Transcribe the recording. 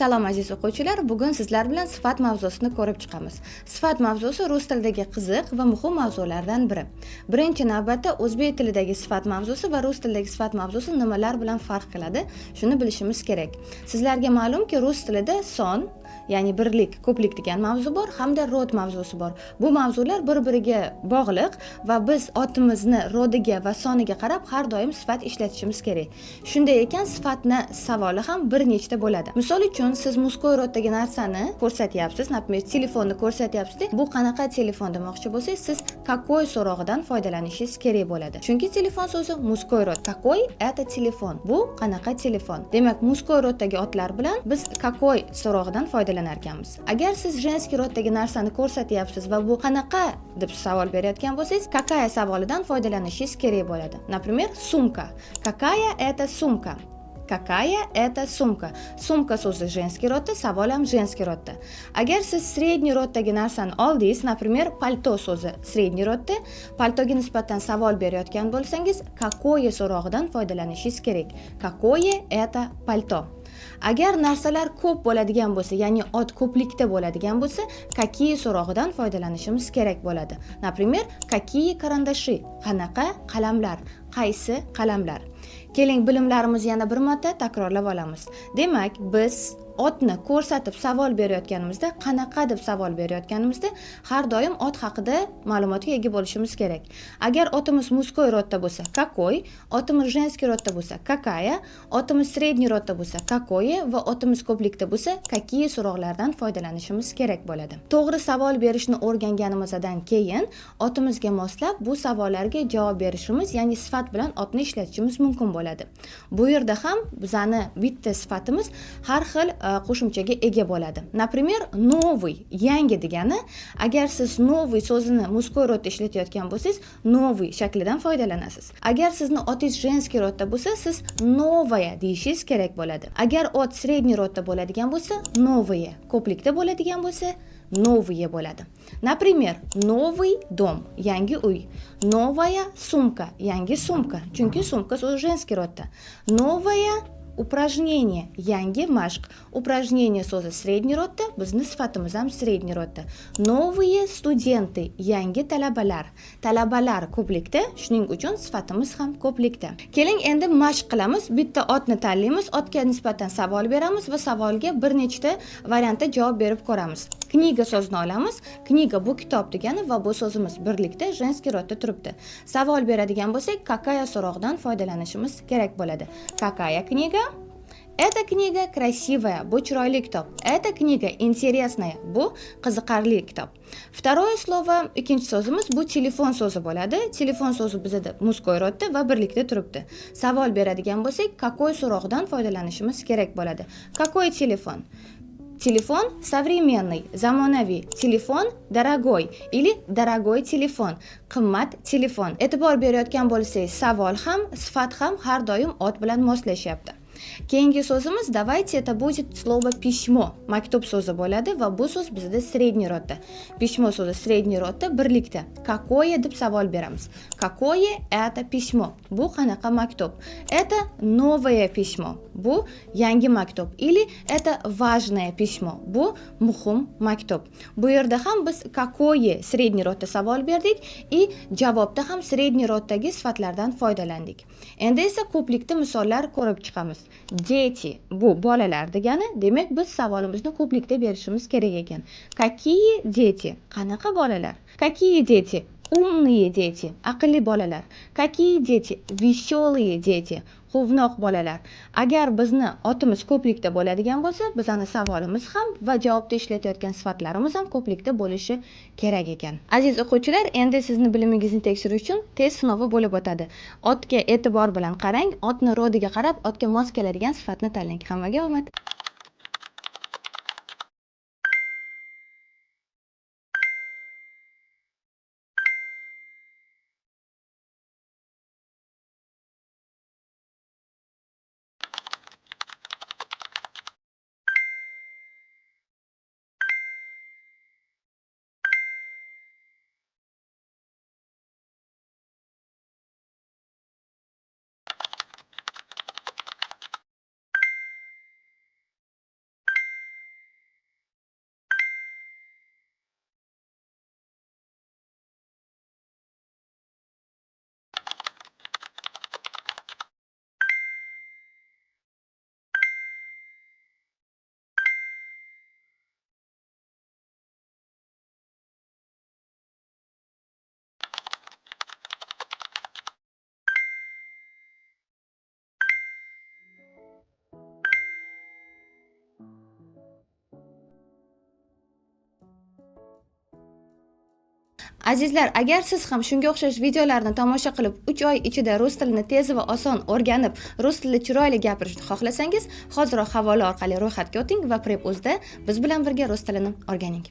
Salom aziz o'quvchilar, bugun sizlar bilan sifat mavzusini ko'rib chiqamiz. Sifat mavzusi rus tilidagi qiziq va muhim mavzulardan biri. Birinchi navbatda o'zbek tilidagi sifat mavzusi va rus tilidagi sifat mavzusi nimalar bilan farq qiladi, shuni bilishimiz kerak. Sizlarga ma'lumki, rus tilida son, ya'ni birlik, ko'plik degan mavzu bor, hamda rod mavzusi bor. Bu mavzular bir-biriga bog'liq va biz otimizni rodiga va soniga qarab har doim sifat ishlatishimiz kerak. Shunday ekan, sifatni savoli ham bir nechta bo'ladi. Misol uchun, siz muzko'y roddagi narsani ko'rsatyapsiz, например, telefonni ko'rsatyapsiz. Bu qanaqa telefon demoqchi bo'lsangiz, siz какой so'rog'idan foydalanishingiz kerak bo'ladi. Chunki telefon so'zi muzko'y rod. Какой это telefon? Bu qanaqa telefon? Demak, muzko'y roddagi otlar bilan biz какой so'rog'idan foydalanar ekanmiz. Agar siz женский roddagi narsani ko'rsatyapsiz va bu qanaqa deb savol berayotgan bo'lsangiz, какая savolidan foydalanishingiz kerak bo'ladi. Например, сумка. Какая это сумка? Какая это sumka? Sumka so'zi женский rodda, savol ham женский rodda. Agar siz средний roddagi narsani oldingiz, например, palto so'zi средний rodda, paltoga nisbatan savol berayotgan bo'lsangiz, какое so'rog'idan foydalanishingiz kerak. Какое это palto? Agar narsalar ko'p bo'ladigan bo'lsa, ya'ni ot ko'plikda bo'ladigan bo'lsa, какие so'rog'idan foydalanishimiz kerak bo'ladi. Например, какие карандаши? Qanaqa qalamlar? Qaysi qalamlar? Keling, bilimlarimizni yana bir marta takrorlab olamiz. Demak, biz otni ko'rsatib savol berayotganimizda, qanaqa deb savol berayotganimizda har doim ot haqida ma'lumotga ega bo'lishimiz kerak. Agar otimiz muzko'y rodda bo'lsa, какой, otimiz женский rodda bo'lsa, какая, otimiz средний rodda bo'lsa, какое va otimiz ko'plikda bo'lsa, какие so'roqlardan foydalanishimiz kerak bo'ladi. To'g'ri savol berishni o'rganganimizdan keyin otimizga moslab bu savollarga javob berishimiz, ya'ni sifat bilan otni ishlatishimiz mumkin bo'ladi. Bu yerda ham bizani bitta sifatimiz har xil qo'shimchaga ega bo'ladi. Например, новый, yangi degani, agar siz новый so'zini muzko'y rodda ishlatayotgan bo'lsangiz, новый shaklidan foydalanasiz. Agar sizni otingiz женский rodda bo'lsa, siz новая deyishingiz kerak bo'ladi. Agar ot средний rodda bo'ladigan bo'lsa, новые, ko'plikda bo'ladigan bo'lsa, новые bo'ladi. Например, новый дом, yangi uy. Новая сумка, yangi sumka, chunki sumka so'zi женский rodda. Новая упражнение, yangi mashq. Упражнение so'zi средний rodda, bizni sifatimiz ham средний rodda. Новые студенты, yangi talabalar. Talabalar ko'plikda, shuning uchun sifatimiz ham ko'plikda. Keling, endi mashq qilamiz. Bitta otni tanlaymiz, otga nisbatan savol beramiz va savolga bir nechta variantda javob berib ko'ramiz. Kniga so'zini olamiz. Kniga bu kitob degani va bu so'zimiz birlikda женский rodda turibdi. Savol beradigan bo'lsak, какая so'rog'idan foydalanishimiz kerak bo'ladi. Какая книга? Эта книга красивая, bu chiroyli kitob. Эта книга интересная, bu qiziqarli kitob. Второе слово, ikkinchi so'zimiz bu telefon so'zi bo'ladi. Telefon so'zi bizda muzko'y rodda va birlikda turibdi. Savol beradigan bo'lsak, какой so'rog'idan foydalanishimiz kerak bo'ladi. Какой телефон? Telefon современный, zamonaviy. Telefon дорогой или дорогой телефон, qimmat telefon. E'tibor berayotgan bo'lsangiz, savol ham, sifat ham har doim ot bilan moslashyapti. Keyingi so'zimiz давайте это будет слово письмо. Maktub so'zi bo'ladi va bu so'z bizda средний rodda. Письмо so'zi средний rodda birlikda. Какое deb savol beramiz. Какое это письмо? Bu qanaqa maktub? Это новое письмо. Bu yangi maktub. Или это важное письмо. Bu muhim maktub. Bu yerda ham biz какое средний rodda savol berdik и javobda ham средний roddagi sifatlardan foydalandik. Endi esa ko'plikda misollar ko'rib chiqamiz. Дети, bu bolalar degani, demak biz savolimizni ko'plikda berishimiz kerak ekan. Какие дети? Qanaqa bolalar? Какие дети? Умные дети, aqlli bolalar. Какие дети? Веселые дети, quvnoq bolalar. Agar bizni otimiz ko'plikda bo'ladigan bo'lsa, bizning savolimiz ham va javobda ishlatayotgan sifatlarimiz ham ko'plikda bo'lishi kerak ekan. Aziz o'quvchilar, endi sizni bilimingizni tekshirish uchun test sinovi bo'lib o'tadi. Otga e'tibor bilan qarang, otni rodiga qarab, otga mos keladigan sifatni tanlang. Hammaga omad. Azizlar, agar siz ham shunga o'xshash videolarni tomosha qilib 3 oy ichida rus tilini tez va oson o'rganib, rus tilida chiroyli gapirishni xohlasangiz, hoziroq havola orqali ro'yxatga o'ting va Prep.uz'da biz bilan birga rus tilini o'rganing.